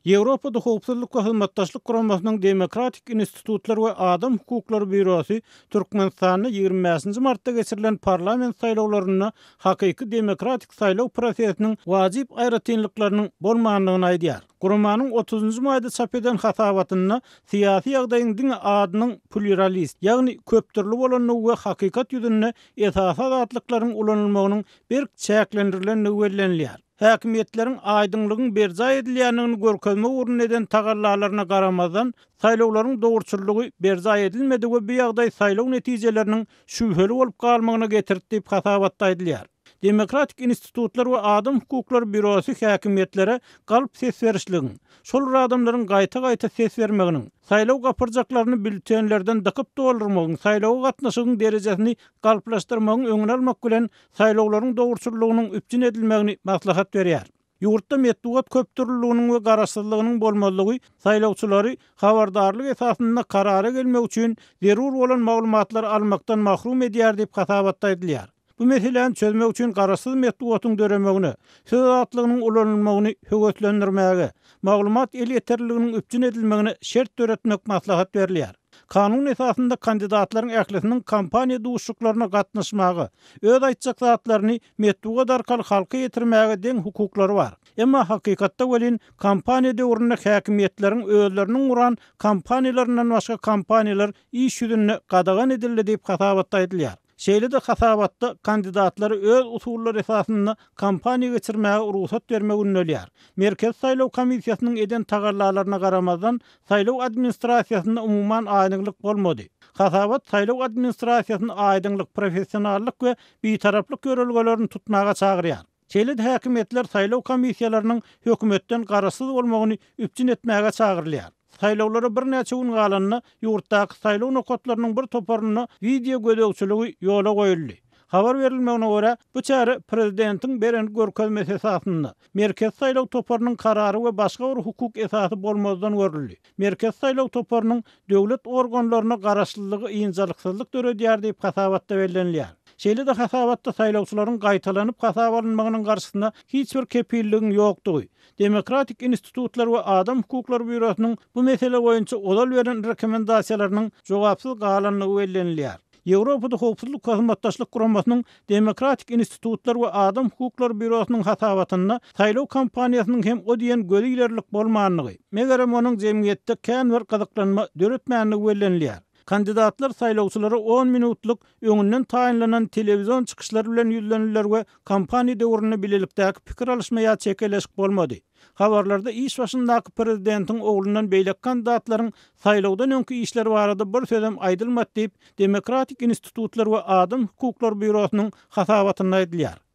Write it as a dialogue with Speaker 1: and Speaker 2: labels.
Speaker 1: Ýewropada Howpsuzlyk we Hyzmatdaşlyk Guramasynyň Demokratik Institutlar we Adam Hukuklary Bürosy Türkmenistanyň 25-nji martda geçirilen parlament saýlawlaryna hakyky demokratik saýlaw prosesiniň wajyp aýratynlyklarynyň bolmagyny aýdýar. Guramanyň 30-njy maýda çap eden hatawatyna syýasy ýagdaýyň diňe adynyň pluralist, ýagny köptürli bolanlygy we hakykat ýüzünde esasy azatlyklaryň ulanylmagynyň bir çäklendirileni bellenilýär. Häkimetleriň aýdynlygyň berja edilýändigini görkezmek urun eden tagarlalaryna garamazdan saýlawlaryň dogurçylygy berja edilmedi we bu ýagdaý saýlaw netijeleriniň şüpheli bolup galmagyna getirdi diýip hatabatda aýdylýar. Demokratik Institutlar we Adam Hukuklary Bürosy häkimetlere galyp ses berişligin, şol adamlaryň gaýta ses bermeginiň, saýlaw gapyrjaklaryny bültenlerden dıkyp doldurmagyň, saýlawa gatnaşygyň derejesini galyplaşdyrmagyň öňüne almak bilen saýlawlaryň dogurçylygynyň üpjün edilmegini maslahat berýär. Ýurtda metbuat köptürlüliginiň we garaşsyzlygynyň bolmalygy saýlawçylary habardarlyk esasynda karara gelmek üçin zerur bolan maglumatlar almakdan mahrum edýär diýip hatabatda aýdylýar. Bu meseleni çözmek üçin garaşsyz metbuatyň döremegini, söz azatlygynyň ulanylmagyny höwetlendirmäge, maglumat el ýeterliginiň üpjün edilmegine şert döretmek maslahat berilýär. Kanun esasında kandidatlaryň ählisiniň kampaniýa duşuklaryna gatnaşmagy, öz aýtjak zatlaryny metbuat arkaly halka ýetirmäge deň hukuklary bar. Emma hakykatda welin kampaniýa döwründe häkimetleriň özleriniň uran kampaniýalarynyň başga kampaniýalar iş ýüzünde gadagan edildi diýip hatabatda aýdylýar. Şeýle-de hatabatda kandidatlary öz usullary esasynda kampaniýa geçirmäge ruhsat bermegi ünlenýär. Merkez saýlaw komissiýasynyň eden tagarlalaryna garamazdan saýlaw administrasiýasynda umumyň aýdynlyk bolmady. Hatabat saýlaw administrasiýasynyň aýdynlyk, professionallyk we bitaraplyk görelgelerini tutmaga çagyrýar. Şeýle-de häkimetler saýlaw komissiýalarynyň hökümetden garaşsyz bolmagyny üpjün etmäge çagyrylýar. Saýlawlara bir näçe gün galanna ýurtdaky saýlaw nokatlarynyň bir toparyna video gödökçüligi ýola goýuldy. Habar berilmegine görä, bu çäre prezidentiň beren görkezmesi esasynda merkez saýlaw toparynyň karary we başga bir hukuk esasy bolmazdan görüldi. Merkez saýlaw toparynyň döwlet organlaryna garaşsyzlygy ýynjylyksyzlyk döredýär diýip hatabatda bellenilýär. Şeýle-de hatabatda saýlawçylaryň gaýtalanyp hasablanmagynyň garşysynda hiç bir kepilligiň ýokdugy. Demokratik Institutlar we Adam Hukuklary Bürosynyň bu mesele boýunça olal beren rekomendasiýalarynyň jogapsyz galanlygy bellenilýär. Ýewropada Howpsuzlyk we Hyzmatdaşlyk Guramasynyň Demokratik Institutlar we Adam Hukuklary Bürosynyň hatawatyna saýlaw kampaniýasynyň hem o diýen göli ilerlik bolmaganlygy, megerem onuň jemgyýetde kän bir gyzyklanma döretmänligi bellenilýär. Kandidatlar saýlawçylary 10 minutluk öňünden taýinlanan telewizyon çykyşlary bilen ýüzlenirler we kampaniýa döwründe bilelikdäki pikir alışmaýa çekeleşik bolmady. Habarlarda iş başyndaky prezidentiň oglundan beýlek kandidatlaryň saýlawdan öňki işleri barada bir sözem aýdylmady diýip Demokratik Institutlar we Adam Hukuklary Bürosynyň hatawatyna aýdylýar.